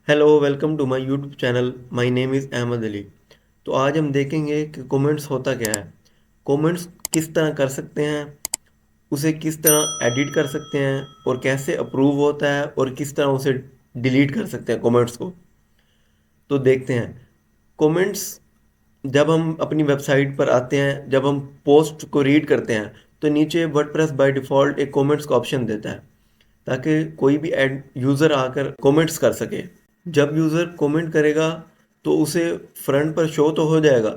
Hello welcome to my YouTube channel. My name is Ahmed Ali. तो आज हम देखेंगे कि कमेंट्स होता क्या है, कमेंट्स किस तरह कर सकते हैं, उसे किस तरह एडिट कर सकते हैं और कैसे अप्रूव होता है और किस तरह उसे डिलीट कर सकते हैं कमेंट्स को। तो देखते हैं कमेंट्स। जब हम अपनी वेबसाइट पर आते हैं, जब हम पोस्ट को रीड करते हैं तो नीचे वर्डप्रेस बाय डिफ़ॉल्ट एक कमेंट्स का ऑप्शन देता है ताकि कोई भी एड यूज़र आकर कमेंट्स कर सके। जब यूज़र कमेंट करेगा तो उसे फ्रंट पर शो तो हो जाएगा,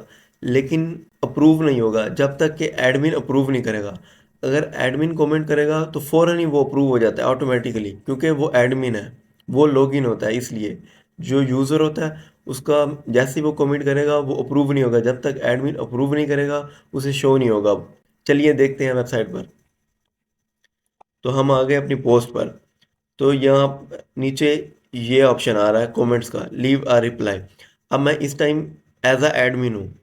लेकिन अप्रूव नहीं होगा जब तक कि एडमिन अप्रूव नहीं करेगा। अगर एडमिन कमेंट करेगा तो फ़ौरन ही वो अप्रूव हो जाता है ऑटोमेटिकली, क्योंकि वो एडमिन है, वो लॉगिन होता है। इसलिए जो यूज़र होता है उसका जैसे ही वो कमेंट करेगा वो अप्रूव नहीं होगा, जब तक एडमिन अप्रूव नहीं करेगा उसे शो नहीं होगा। चलिए देखते हैं वेबसाइट पर। तो हम आ गए अपनी पोस्ट पर। तो यहाँ नीचे ये ऑप्शन आ रहा है कमेंट्स का, लीव अ रिप्लाई। अब मैं इस टाइम एज अ एडमिन हूँ,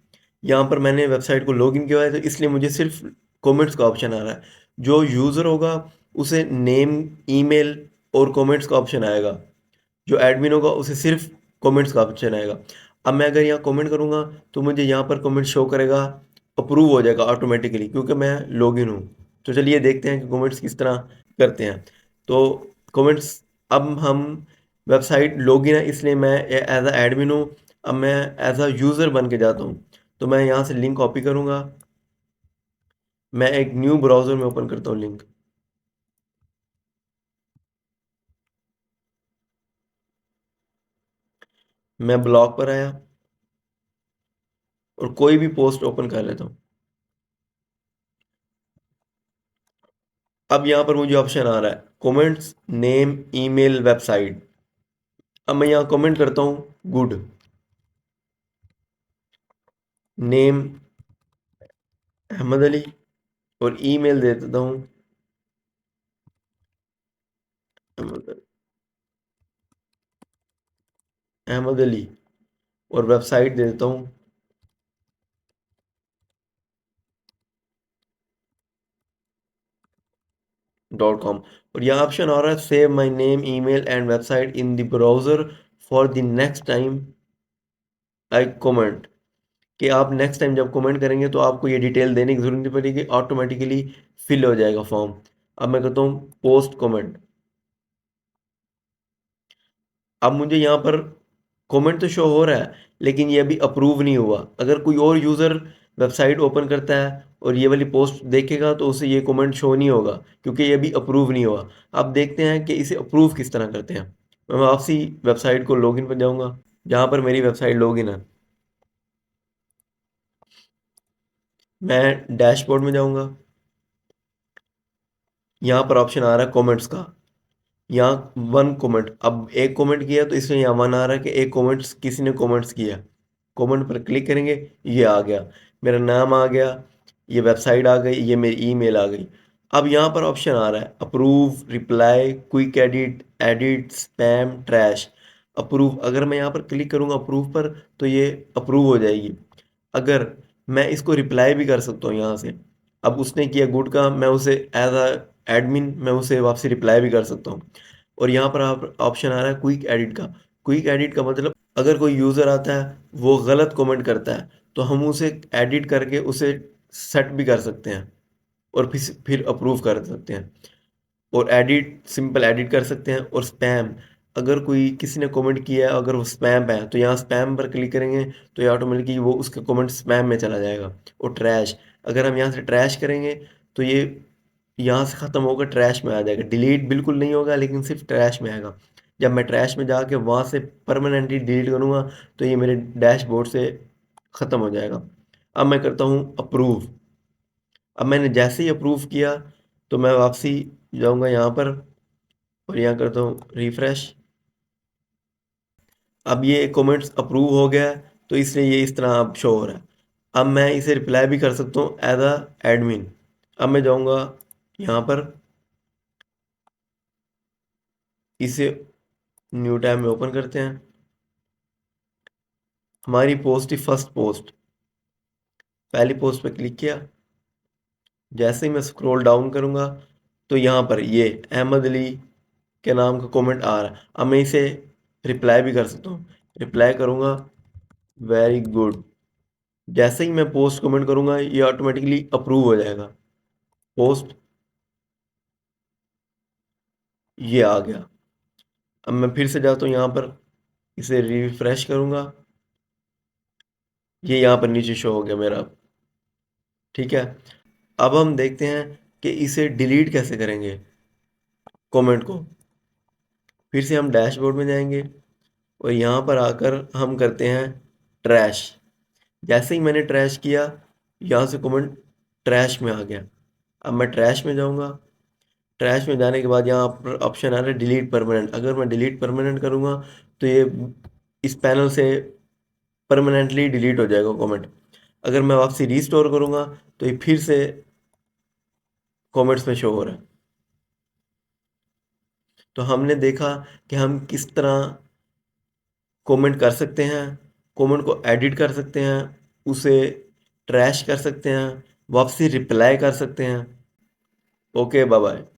यहाँ पर मैंने वेबसाइट को लॉगिन किया है, तो इसलिए मुझे सिर्फ कमेंट्स का ऑप्शन आ रहा है। जो यूज़र होगा उसे नेम, ईमेल और कमेंट्स का ऑप्शन आएगा। जो एडमिन होगा उसे सिर्फ कमेंट्स का ऑप्शन आएगा। अब मैं अगर यहाँ कमेंट करूँगा तो मुझे यहाँ पर कमेंट शो करेगा, अप्रूव हो जाएगा ऑटोमेटिकली क्योंकि मैं लॉगिन हूँ। तो चलिए देखते हैं कि कमेंट्स किस तरह करते हैं। तो कमेंट्स, अब हम वेबसाइट लॉगिन है इसलिए मैं एज अ एडमिन हूँ। अब मैं एज अ यूज़र बन के जाता हूँ। तो मैं यहाँ से लिंक कॉपी करूँगा। मैं एक न्यू ब्राउज़र में ओपन करता हूँ लिंक। मैं ब्लॉग पर आया और कोई भी पोस्ट ओपन कर लेता हूँ। अब यहाँ पर मुझे ऑप्शन आ रहा है कमेंट्स, नेम, ईमेल, वेबसाइट। अब मैं यहाँ कमेंट करता हूँ गुड, नेम अहमद अली और ईमेल दे देता हूँ अहमद अहमद अली और वेबसाइट दे देता हूँ .com। और यहाँ ऑप्शन आ रहा है save my name, email and website in the browser for the next time I comment. कि आप नेक्स्ट टाइम जब कमेंट करेंगे तो आपको ये डिटेल देने की ज़रूरत नहीं पड़ेगी, ऑटोमेटिकली फिल हो जाएगा फॉर्म। अब मैं करता हूँ पोस्ट कमेंट। अब मुझे यहाँ पर कमेंट तो शो हो रहा है, लेकिन ये अभी अप्रूव नहीं हुआ। अगर कोई और यूज़र वेबसाइट ओपन करता है और ये वाली पोस्ट देखेगा तो उसे ये कमेंट शो नहीं होगा, क्योंकि ये अभी अप्रूव नहीं हुआ। अब देखते हैं कि इसे अप्रूव किस तरह करते हैं। मैं वापसी वेबसाइट को लॉगिन पर जाऊँगा, जहाँ पर मेरी वेबसाइट लॉगिन है। मैं डैशबोर्ड में जाऊँगा। यहाँ पर ऑप्शन आ रहा है कमेंट्स का। यहाँ वन कमेंट, अब एक कमेंट किया तो इसमें यहाँ वन आ रहा है कि एक कमेंट्स किसी ने कमेंट्स किया। कमेंट पर क्लिक करेंगे, ये आ गया, मेरा नाम आ गया, ये वेबसाइट आ गई, ये मेरी ईमेल आ गई। अब यहाँ पर ऑप्शन आ रहा है approve, reply, quick edit, edit, spam, trash. Approve, अगर मैं यहाँ पर क्लिक करूँगा अप्रूव पर तो ये अप्रूव हो जाएगी। अगर मैं इसको रिप्लाई भी कर सकता हूँ यहाँ से। अब उसने किया गुड का, मैं उसे एज अ एडमिन मैं उसे वापसी रिप्लाई भी कर सकता हूँ। और यहाँ पर आप ऑप्शन आ रहा है क्विक एडिट का। क्विक एडिट का मतलब अगर कोई यूज़र आता है वो गलत कमेंट करता है तो हम उसे एडिट करके उसे सेट भी कर सकते हैं और फिर अप्रूव कर सकते हैं। और एडिट, सिंपल एडिट कर सकते हैं। और स्पैम, अगर कोई किसी ने कमेंट किया है अगर वो स्पैम है तो यहाँ स्पैम पर क्लिक करेंगे तो ये ऑटोमेटिकली वो उसका कमेंट स्पैम में चला जाएगा। और ट्रैश, अगर हम यहाँ से ट्रैश करेंगे तो ये यहाँ से ख़त्म होकर ट्रैश में आ जाएगा। डिलीट बिल्कुल नहीं होगा लेकिन सिर्फ ट्रैश में आएगा। जब मैं ट्रैश में जाके वहाँ से परमानेंटली डिलीट करूँगा तो ये मेरे डैशबोर्ड से ख़त्म हो जाएगा। अब मैं करता हूँ अप्रूव। अब मैंने जैसे ही अप्रूव किया तो मैं वापसी जाऊँगा यहाँ पर और यहाँ करता हूँ रिफ्रेश। अब ये कमेंट्स अप्रूव हो गया है तो इसलिए ये इस तरह अब शो हो रहा है। अब मैं इसे रिप्लाई भी कर सकता हूँ एज अ एडमिन। अब मैं जाऊँगा यहाँ पर, इसे न्यू टैब में ओपन करते हैं। हमारी पोस्ट ही फर्स्ट पोस्ट, पहली पोस्ट पे क्लिक किया। जैसे ही मैं स्क्रॉल डाउन करूँगा तो यहाँ पर ये अहमद अली के नाम का कमेंट आ रहा है। अब मैं इसे रिप्लाई भी कर सकता हूँ। रिप्लाई करूँगा वेरी गुड। जैसे ही मैं पोस्ट कमेंट करूँगा ये ऑटोमेटिकली अप्रूव हो जाएगा। पोस्ट ये आ गया। अब मैं फिर से जाता हूँ यहाँ पर, इसे रिफ्रेश करूँगा, ये यहाँ पर नीचे शो हो गया मेरा। ठीक है, अब हम देखते हैं कि इसे डिलीट कैसे करेंगे कमेंट को। फिर से हम डैशबोर्ड में जाएंगे और यहाँ पर आकर हम करते हैं ट्रैश। जैसे ही मैंने ट्रैश किया, यहाँ से कमेंट ट्रैश में आ गया। अब मैं ट्रैश में जाऊँगा। ट्रैश में जाने के बाद यहाँ पर ऑप्शन आ रहा है डिलीट परमानेंट। अगर मैं डिलीट परमानेंट करूँगा तो ये इस पैनल से परमानेंटली डिलीट हो जाएगा कमेंट। अगर मैं वापसी रीस्टोर करूँगा तो ये फिर से कमेंट्स में शो हो रहा है। तो हमने देखा कि हम किस तरह कमेंट कर सकते हैं, कमेंट को एडिट कर सकते हैं, उसे ट्रैश कर सकते हैं, वापसी रिप्लाई कर सकते हैं। Okay, bye bye.